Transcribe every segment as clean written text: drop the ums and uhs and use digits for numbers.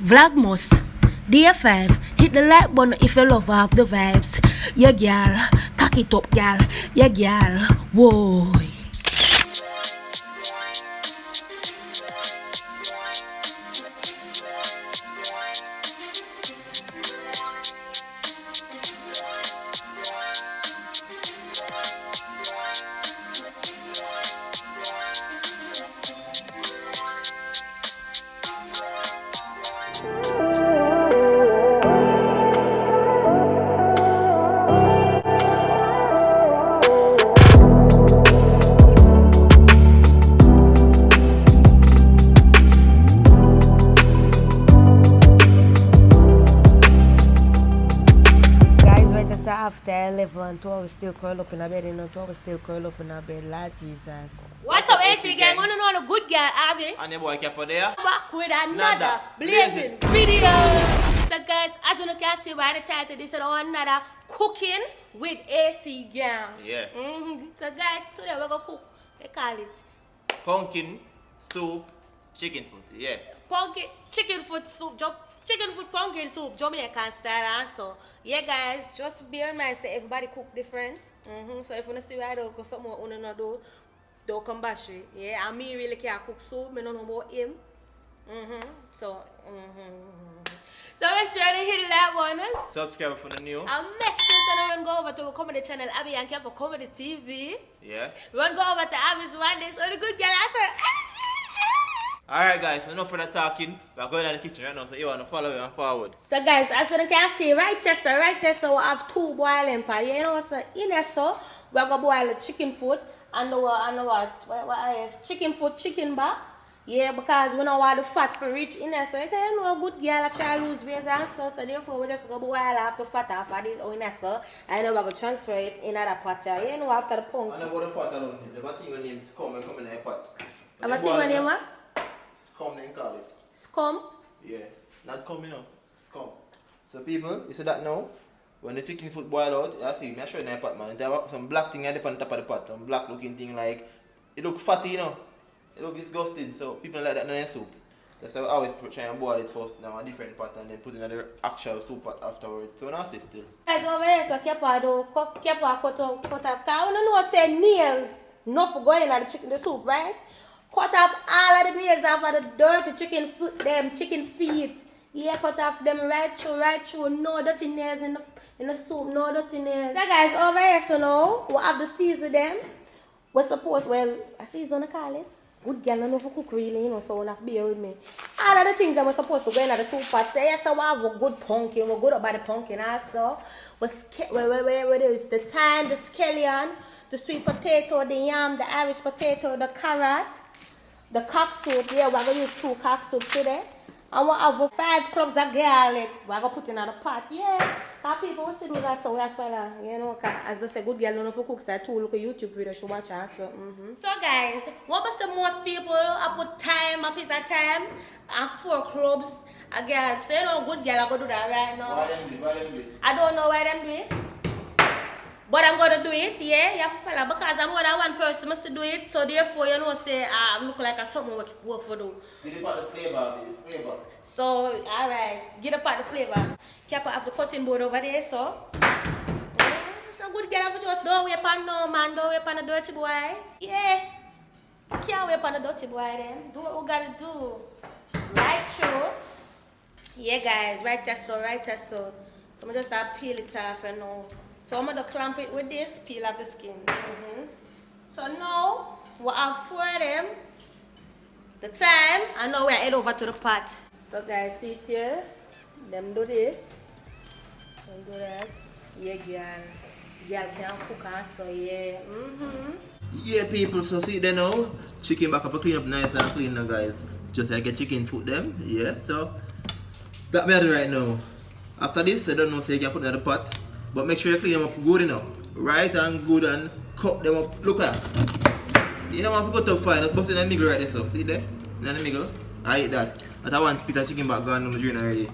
Vlogmas, Day 5, hit the like button if you love half the vibes. Yeah, girl, cock it up, girl. Yeah, girl, whoa. After 11, 2 hours still curl up in a bed, you know, 2 hours still curl up in a bed, Lord Jesus. What's up, AC gang? Wanna know the good girl, Abby? And your boy Capo there. Back with another blazing video. So guys, as you can see by the title, this is another cooking with AC gang. Yeah. So guys, today we're gonna cook, they call it pumpkin soup, chicken foot. Yeah. pumpkin chicken foot soup, chicken foot pumpkin soup, Jamaican style also. Yeah guys, just bear in mind say everybody cook different. So if you want to see why I don't cook something what you do, don't come bash it. Yeah, and me really can't cook soup, I don't know about him. So make sure to hit that one. Subscribe for the new. And make sure to go over to our comedy channel, Abbi and Capo Comedy TV. Yeah. We want to go over to Abbi's one day, so the good girl after. Alright guys, so enough for the talking. We're going to the kitchen right now, so you want to follow me and forward. So guys, as you can see, right there, so we have two boiling pan. You know what's in there, so we're going to boil the chicken foot and what is chicken foot, chicken bar. Yeah, because we don't want the fat for reach in there, so you know a good girl that try to lose weight and so therefore we just going to boil off the fat off of this in there, so I know we're going to transfer it in another pot. You know, after the punk. And about the fat alone, the thing when names come and come in the pot. And what thing when name what? Scum, they call it. Scum? Yeah, not cum, you know. Scum. So people, you see that now? When the chicken foot boil out, you see, I'm showing you in the pot, man. There are some black thing at the top of the pot, some black looking thing like, it look fatty, you know. It look disgusting, so people like that in their soup. That's why I always try and boil it first now, a different pot, and then put it in the actual soup pot afterwards. So now see still. Guys, over here, so Kepa cut off. Because I don't know say nails, not for going in the soup, right? Cut off all of the nails off of the dirty chicken foot, them chicken feet. Yeah, cut off them right through. No dirty nails in the soup, no dirty nails. So guys, over here, so now, we have the season them. We're supposed, well, I season the call this. Good girl, I know for cook really, you know, so you have to bear with me. All of the things that we're supposed to go in the soup pot. So yes, so we have a good pumpkin, we're good about the pumpkin also. Where is the thyme, the scallion, the sweet potato, the yam, the Irish potato, the carrot. The cock soup, yeah, we're going to use 2 cock soup today. And we have 5 cloves of garlic. We're going to put in the pot, yeah. Because people will see do that, so we have to, you know, as we say, good girl, don't know if you cook, so too, look at YouTube video, she watch her, so, So guys, what was the most people, I put thyme, a piece of thyme, and 4 cloves of garlic. So, you know, good girl, I'm going to do that right now. Why them do it? I don't know why them do it. But I'm going to do it, yeah, you have to follow, because I'm more than one person must do it, so therefore, you know, say, I look like something work for do. Get the flavor, So, alright, get up at the flavor. Keep up the cutting board over there, so. So good girl, have to just don't wait on no man, don't wait on the dirty boy. Yeah, can't wait on the dirty boy then. Do what we gotta do. Right, sure. Yeah, guys, right there, so. So, I'm just have to peel it off and now. So I'm going to clamp it with this, peel off the skin. So now, we have 4 of them, the thyme, and now we're head over to the pot. So guys, see it here, them do this, them do that. Yeah, girl. Girl can cook also, yeah. Yeah, people, so see there now. Chicken back up, clean up nice and clean now, guys. Just like a chicken foot them, yeah. So, that me do right now. After this, I don't know, so you can put it in the pot. But make sure you clean them up good enough. Right and good and cut them up. Look at that. You don't want to cut up fine. Just bust in the middle right there, so. See there? In the middle. I eat that. But I want to put a chicken back gone on the drain already.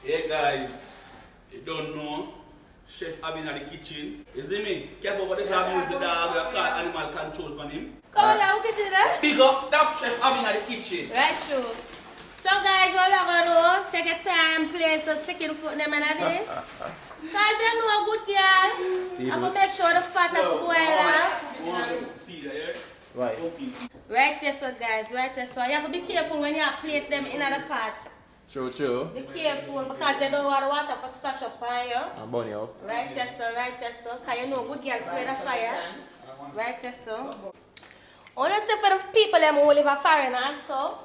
Hey guys, you don't know, Chef Abbi in the kitchen. You see me? Careful what if I use the dog, we call animal control on him. Come on, look at it. Big up top chef Abbi in the kitchen. Right, true. So guys, what we're gonna do, take a time, place the chicken foot them and this. Guys, you know a good girl. I'm gonna make sure the fat of boil up. See there? Right. Right there, so guys, right there. So you have to be careful when you place them in the pot. True. Be careful because they don't want the water to splash up on you. I'm burning out. Right there, so. Because you know good girl afraid of fire. Right there, so. Honestly, for the people them who live a foreigner, so.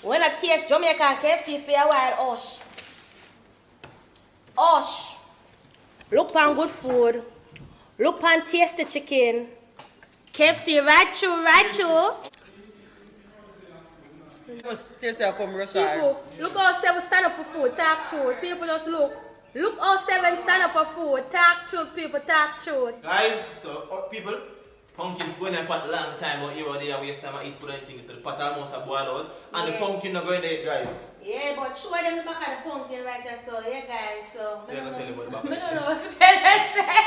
When I taste Jamaican KFC for a while, Osh. Look on good food. Look on taste the chicken. KFC, right through. People, look how Seven stand up for food, talk truth. People just look. Look how Seven stand up for food, talk truth, people, talk truth. Guys, so people, pumpkin's going in pot a long time, but here or there waste time I eat food and things. So the pot almost a boil out. And the pumpkin not going there, guys. Yeah, but show them the back of the pumpkin right there, so yeah guys, so. Yeah, I can tell you about the back. I don't know if you can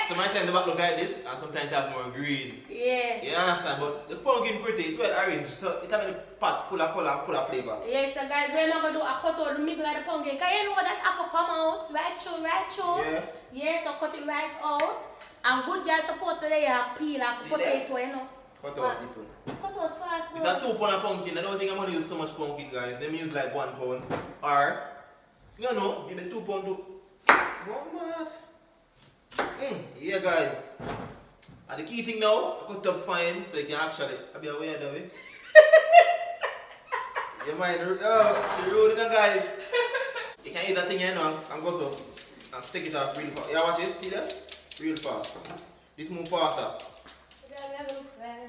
Sometimes the back look like this, and sometimes it have more green. Yeah. You understand? But the pumpkin pretty, it's well arranged, so it have a pot full of color, full of flavor. Yeah, so guys, we're not gonna do a cut out the middle of the pumpkin. Can you know that apple come out? Right through. Yeah. Yeah, so cut it right out. And good girls supposed to peel off the potato, you know. Cut out people. Cut out fast, It's a 2 pound of pumpkin. I don't think I'm gonna use so much pumpkin, guys. Let me use like 1 pound. Or, you know, maybe 2 pound to 1 yeah, guys. And the key thing now, I cut up fine so you can actually. I'll be aware of it. You mind, you're rude, guys. You can eat that thing here now and go so. And stick it off real fast. Yeah, watch it. See that? Real fast. This move faster.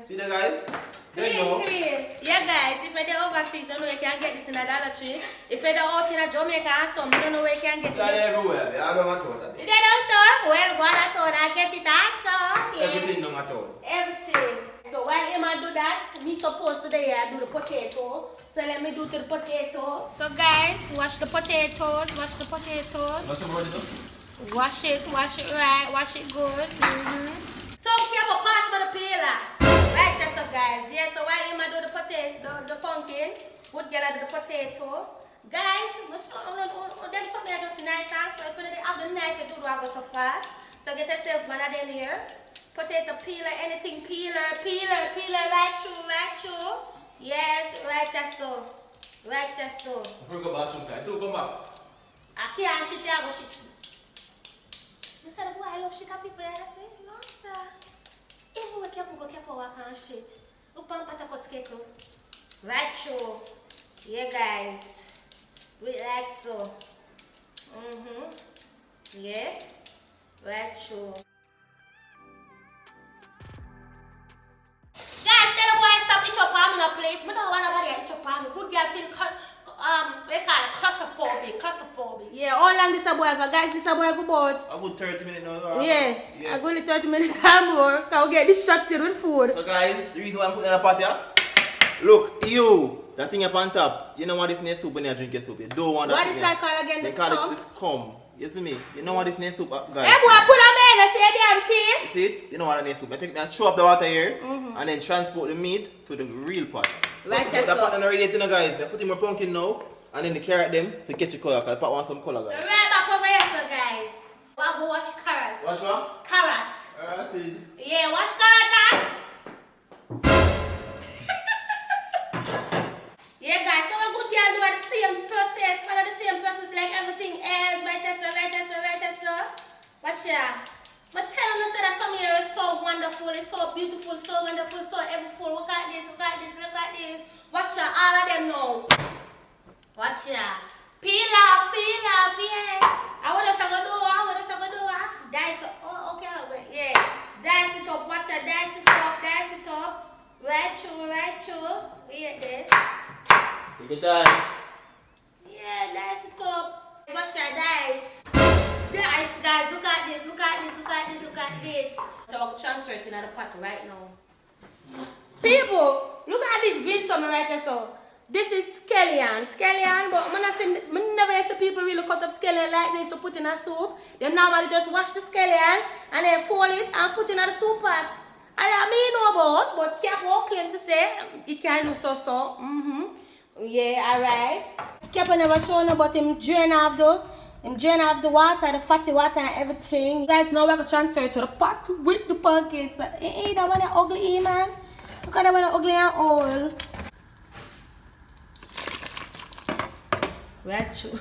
See that, guys? There you go. Clean. Yeah, guys, if you're overseas, you don't know you can get this in a Dollar Tree. If you're out in a Jamaica or something, you don't know where you can get it. It's everywhere. I don't want to. If they don't know, well, go on at all, I get it also. Yeah. Everything no matter. Everything. So while him do that, me supposed to do the potato. So let me do to the potato. So guys, wash the potatoes. What's the potato? Wash it right, wash it good. So we have a pass for the peeler. Right, that's up guys. Yeah, so while him do the potato, the pumpkin, good girl do the potato. Guys, them something just nice so if you have the knife, you do go so fast. So get yourself one of them here. Potato peeler, anything peeler, right through. Yes, right that's so. Right that's so. I forgot about you guys. So come back. I can't shit, I go shit. You said, boy, I love shit at people. I say, no, sir. Even we keep walk and shit. Look on Patapot skate. Right through. Yeah, guys. Like so. Yeah. Right through. Guys, tell them why I stop eat your palm in a place. We don't want nobody to eat your palm. Good girl feel they call it claustrophobic. Yeah, all long this a boil for guys, this a boil for both. A good 30 minutes now. Yeah, I go only 30 minutes or more. Can we get distracted with food? So guys, the reason why I'm putting in a pot here. Look, that thing up on top. You know what if near soup when you drink your soup. You don't want that. What is that called again? They call it this cum. You see me? You know what if near soup, guys? Hey boy, put a man and say a damn thing. See it? You know what I need soup. I take me and throw up the water here and then transport the meat to the real pot. Right, that's so. The pot and already you know, guys. I put in more pumpkin now and then the carrot them to get your color because the pot wants some color, guys. Right back over here, so guys. We'll go wash carrots. Wash what? Carrots. Alright. Yeah, wash carrots. Yeah, guys, so a good girl do the same process, follow the same process like everything else. Right, so. Watch ya. But tell them that some here is so wonderful, it's so beautiful, so wonderful, so everything. Look at this. Watch ya, all of them know. Watch ya. Peel off, yeah. What else I gonna do? Dice it. Oh, okay, wait, yeah. Dice it up, watch ya, dice it up. Right through. Wait there. Take your time. Yeah, dice it up. Watch ya, dice. Dice, guys, look at this. So I'll transfer it in the pot right now. People, look at this green summer right there, so. This is scallion, but I never see people really cut up scallion like this to put in a soup. They normally just wash the scallion and then fold it and put in the soup pot. I mean no about, but Capo claim to say it can do so. Yeah, alright. Capo never show no but him drain off the water, the fatty water and everything. You guys know we're gonna transfer it to the pot with the pancakes. Ain't that one ugly, man? Look at that one ugly and all. Right, true.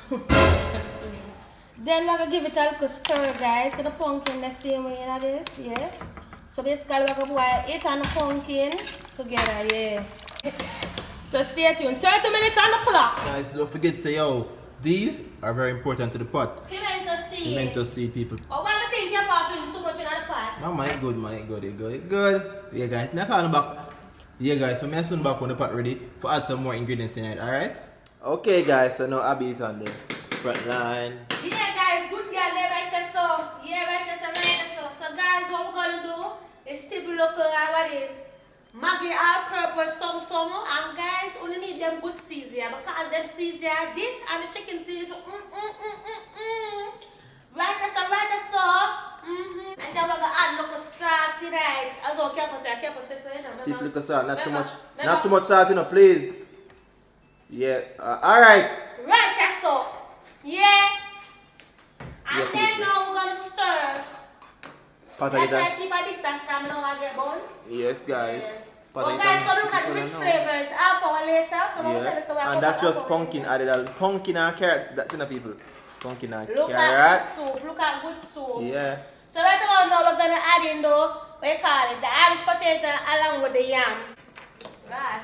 Then we're gonna give it a little stir, guys. So the pumpkin the same way in this, yeah. So basically we're gonna boil it and the pumpkin together, yeah. So stay tuned. 30 minutes on the clock. Guys, don't forget to say, yo, these are very important to the pot. Pimento seed. Pimento seed, people. Oh, what do you think you're putting so much in the pot? No, man, it good, man, it good, it good, it good. Yeah, guys, me call back. Yeah, guys, so me soon back when the pot ready to add some more ingredients in it, alright? Okay, guys, so now Abbi is on the front line. Yeah, guys, good girl, they right there, so. Yeah, right there, so, right there, so. So, guys, what we're gonna do is typical what is Maggi all-purpose some, and guys, only need them good seasoning because them seasoning this and the chicken seasoning. Right there, so. And then we're gonna add local salt in it. As well, careful, say, so you know. Keep little salt, not too much salt, you know, please. Yeah, alright. Right there, so. Yeah. And Yeah, then now we're gonna stir. Pot Let's of try it. to keep a distance because I don't get bone. Yes, guys. Yeah. Pot But of guys, it. come look at the rich flavors. Half hour later, Yeah. And that's just pumpkin added. Pumpkin and carrot. That's enough, people. Pumpkin and Look carrot. at good soup. Look at good soup. Yeah. So right about now we're gonna add in though, what you call it, the Irish potato along with the yam. Right.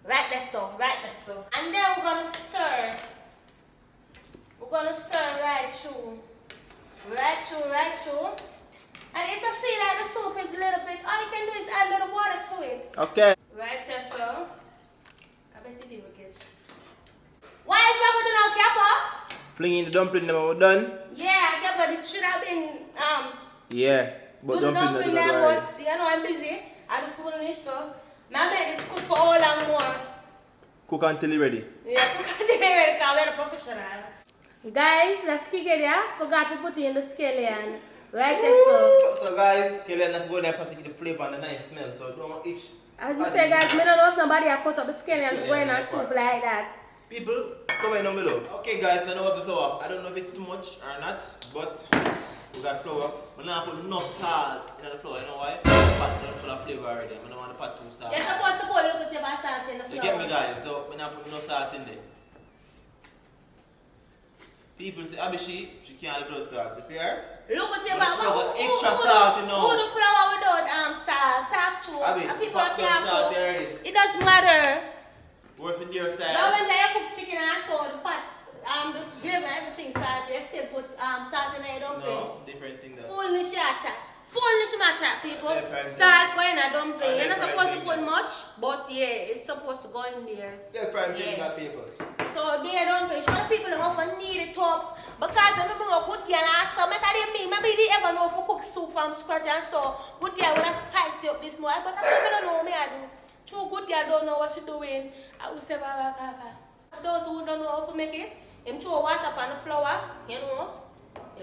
Right there so. And then we're gonna stir. We're gonna stir right through. Right through. And if you feel like the soup is a little bit, all you can do is add a little water to it. Okay. Right there so. I bet you will get. What is what we're doing now, Capo? Flinging the dumpling, them we're done. Yeah, Capo, this should have been Yeah. But good dumpling, enough not for right. but you know I'm busy. I just finish so. My bed is cook for all and more. Cook until it's ready. Yeah, cook until we're professional. Guys, let's kick it there. Forgot to put in the scallion. Right there so. So guys, scallion not going there to get the flavor and the nice smell. So don't each. As you say guys, I don't know if nobody has cut up the scallion to go in a soup like that. People, comment down below. Okay guys, so now we have the flour. I don't know if it's too much or not, but we got flour. We're not put enough salt in the flour, you know why? The pot is full of flavor already. I don't want the pot too salt. You're supposed to put a little bit of salt in the flour. You get me guys, so we're not putting no salt in there. People say, Abbi, she can't live without salt. You see her? Look at your extra salt, you know. Who the flour without salt? Talk to Abbi, people put can't salt cook. already. It doesn't matter. Work for dear Now style. when they cook chicken and so the pot, the gravy and everything salt, they still put salt in it, don't they? No, different thing there. Foolish chat. Foolish chat, people. Different thing. Salt go in a dumpling. You're not Different supposed to thing. put much, but yeah, it's supposed to go in there. Different things Yeah. that people. So they don't show the people them often need it up because they don't know good girl and so make they me maybe they ever know if we cook soup from scratch and so good girl wanna spice it up this more but I don't know me I do. True good girl don't know what she doing. I will say those who don't know how to make it, them throw water on the flour, you know.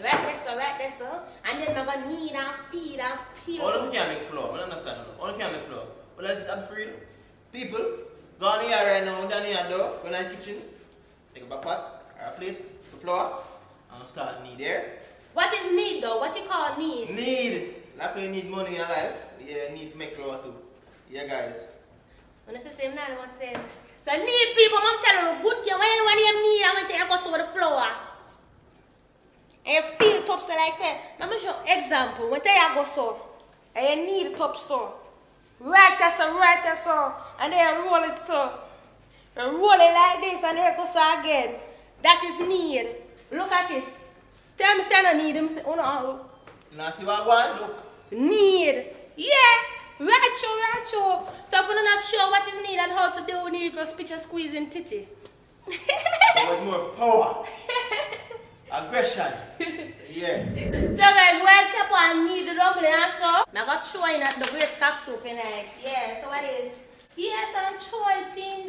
Right there, so. And then they're gonna knead and feed and feed. All of you can't make flour, I don't understand. All of you can't make flour. But I'm free. People, go on here right now, down here though, go in the kitchen, take a back pot or a plate, the flour, and start knead there. What is need though? What you call need? Need, like you need money in your life, you need to make flour too. Yeah guys. When I say same 91 cents. So need people, I'm telling you, good girl, when you need, I'm going to go over the flour. And you feel top so like that. Let me show you example. When you go so, and you need top so. Right there so. And then you roll it so. You roll it like this and then you go so again. That is need. Look at it. Tell me say I need him. Oh no. Now see what I want, look. Need. Yeah. Right. So if you're not sure what is needed and how to do, we need to picture squeezing titty. So with more power. Aggression. Yeah. So guys, well kept on need the dumpling and so. I got throw in at the great scotch soup in it. Yeah, so what is? Yes, and throw it in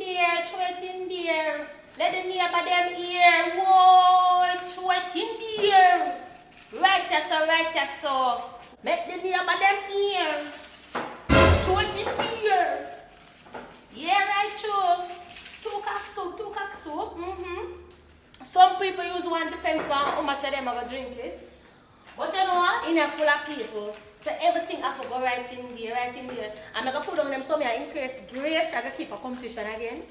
there. Let the neighbor them hear. Whoa, throw it in there. Right there so. Make the name of them ear. Throw it in here. Yeah, right, sure. Two cock soup. Some people use one, depends on how much of them are going to drink it. But you know what? In a full of people. So everything I forgot right in there. I'm going to put on them so I increase grace. I'm going to keep a competition again.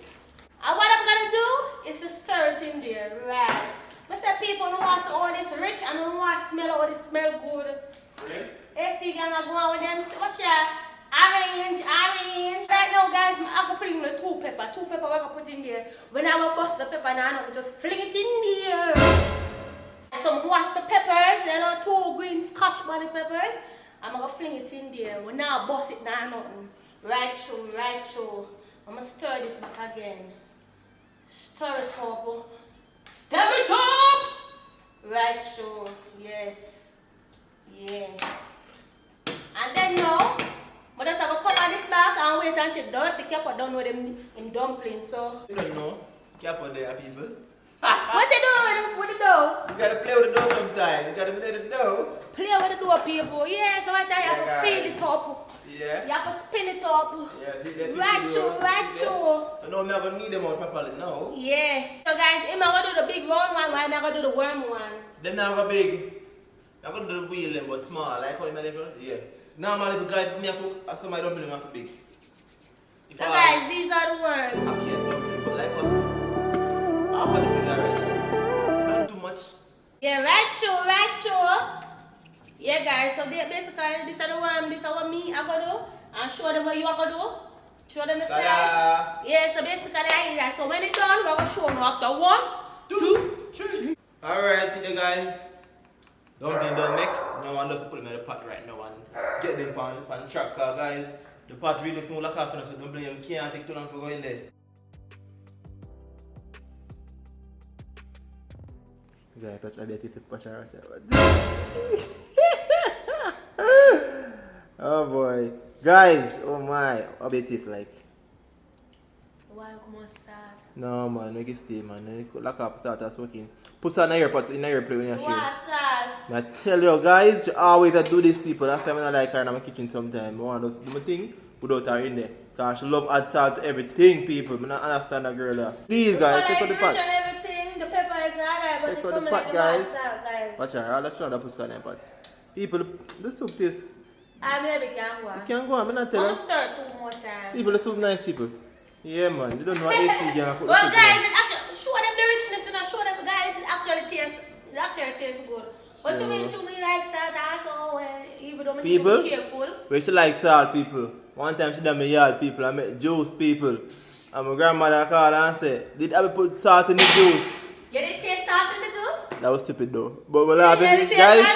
And what I'm going to do is to stir it in there, right? I say people who want all this rich and who want to smell all this smell good. Really? Hey, see, you're going to go on with them. Watch out. Orange. Right now, guys, I'm going to put in the two pepper. Two pepper I'm going to put in there. When I will bust the pepper now, I'm just fling it in there. Some wash the peppers, you know, 2 green scotch bonnet peppers. I'm going to fling it in there. When I bust it now, nothing. Right through. I'm going to stir this back again. Stir it up. Right through. Yes. Yeah. And then now, I'm just going to cover this back and wait until dirty Kepa done with them in dumplings. So. You don't know. Kepa there, people. What you doing with the dough? You gotta play with the dough sometime. You gotta play with the dough. Play with the dough, people. Yeah, sometimes you have to feel it up. Yeah. You have to spin it up. Yeah, Right through. So now I'm not gonna need them out properly now. Yeah. So guys, I'm gonna do the big round one, I'm gonna do the worm one. Them now go big. I'm gonna do the wheel them, but small. Like how you level? Yeah. Normally, the guy for me, I cook, so my dumpling have to big. So guys, these are the worms. I can't dumpling, but like what's half of the thing already. Not too much. Yeah, right through. Yeah, guys, so basically, this are the worm, this is what me I gonna do. And show them what you are gonna do. Show them the size. Yeah, so basically, I eat that. So when it's done, we're gonna show them after 1, 2, 3. Alright, see you guys. Dumpling done make. Now I'm just put them in the pot right now and get them on track. Cause guys, the pot really small like half, so dumpling can't take too long for going there. Guys, touch Abbi teeth, watch out. Oh boy. Guys, oh my, Abbi teeth like. Why come on start? No man, make it stay man. Lock up, start smoking. Put on in your plate when you share. I tell you guys, you always do this people. That's why I like her in my kitchen sometimes. I want to do my thing without her in there. Because she love add salt to everything people. I don't understand that girl there. Please guys, check out the pot. The pepper is not right, but check it's out coming the pot like guys. guys. Watch her, let's try to put on in the pot. People, the soup tastes. I maybe can go on. You can't go on, I'm not telling I'm you. stir 2 more times. People, the soup nice people. Yeah man, they don't know what AC gang cook. Well guys, it actually, show them the richness and show them guys it actually tastes good. But you mean to me like salt also even though people, be careful. we should like salt people. One time she done me yard people, I met juice people. And my grandmother called and said, did Abbi put salt in the juice? You didn't taste salt in the juice? That was stupid though. But when I laugh guys,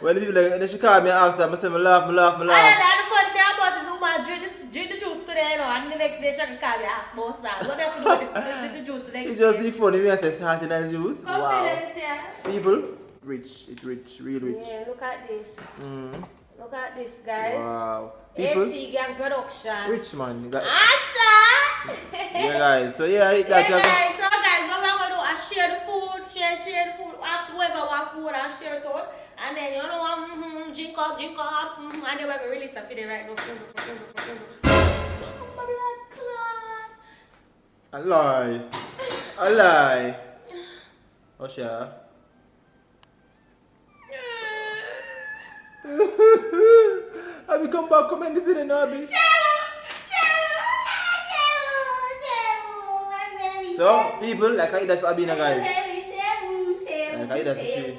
when the people like, then she called me and asked her, I said, I laugh. And the funny thing about this woman drink the juice today, you know, and the next day she can call you and ask about salt. What have to do with the juice the next day? It's just the funny me I say salt in the juice. Come Wow. see. People, rich, it's rich, real rich. Yeah, look at this. Mm. Look at this, guys. Wow. People, AC Gang Production. rich man. You got, Asa! yeah guys, so yeah, eat that. Yeah, guys, so guys, what we're going to do is share the food, share the food, ask whoever want food and share it out. And then, you know, drink up, and then we're going to release a video right now. My blood clot. I lie. Oh, sure. Abbi, come back, come in the video now, Abbi. So, people, like I eat that for Abbi now, guys. Like I eat that for she.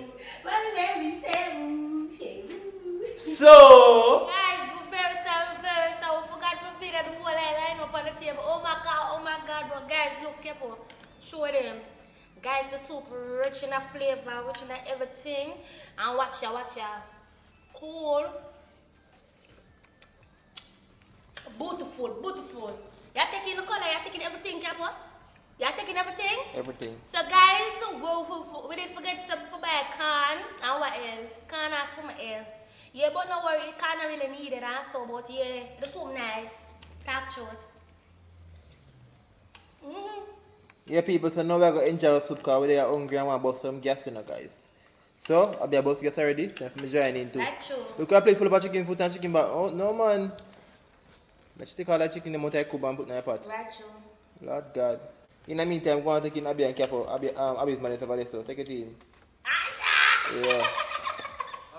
So, Guys, we're very sorry. We forgot to figure the whole line up on the table. Oh my god, but guys, look careful. Show them. Guys, the soup rich in the flavor, rich in everything. And watch ya. Cool. Beautiful. You're taking the color, you're taking everything, careful. You're taking everything? everything. So guys, we didn't forget to buy corn. And what else? Corn and something else. Yeah, but no worry, corn really need it also, but yeah, the soup nice. Talk short. Yeah, people, so now we're going to enjoy our soup because we're hungry and want to bust some gas, you know, guys. So, I'll be about to get ready. Let me join in too. That's true. Look, I plate full of chicken foot and chicken back. Oh, no, man. Let's take all that chicken in the motor cube and put in the pot. Right, true. Lord God. In the meantime, go and take in Abbi and careful. Abbi's man is over there, so take it in. Yeah.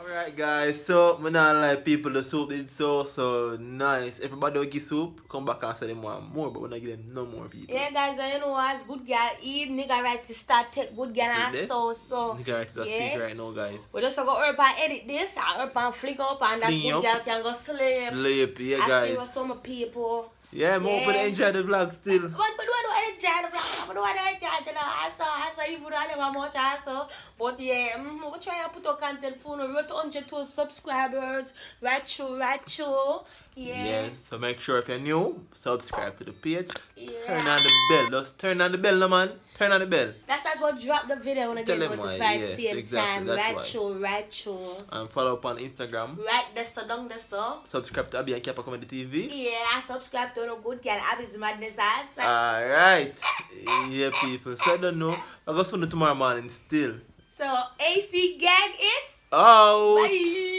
Alright guys, so I not like people, the soup is so nice. Everybody will give soup, come back and say them want more, but we're not giving them no more people. Yeah guys, you know as good girl eat, nigga right to start take good girl and so. Nigga right to speak right now guys. We just go up and edit this, up and flick up and that good girl can go sleep. Sleep, yeah guys. I see what some people. Yeah, more but enjoy the vlog still. But do I enjoy the vlog? But do I enjoy the I saw even I never much also. But yeah, we try to put our content for now. We're to 102 subscribers. Right true. Yeah. So make sure if you're new, subscribe to the page. Yeah. Turn on the bell. Just turn on the bell, no man. Turn on the bell. That's what drop the video when I get notified same exactly, time. Right true. And follow up on Instagram. Right there so down there so. Subscribe to Abbi and Kappa Comedy TV. Yeah, I subscribe to no good girl. Abbi's madness ass. Alright. Yeah people. So I don't know. I'm going to tomorrow morning still. So AC gang is Oh. bye.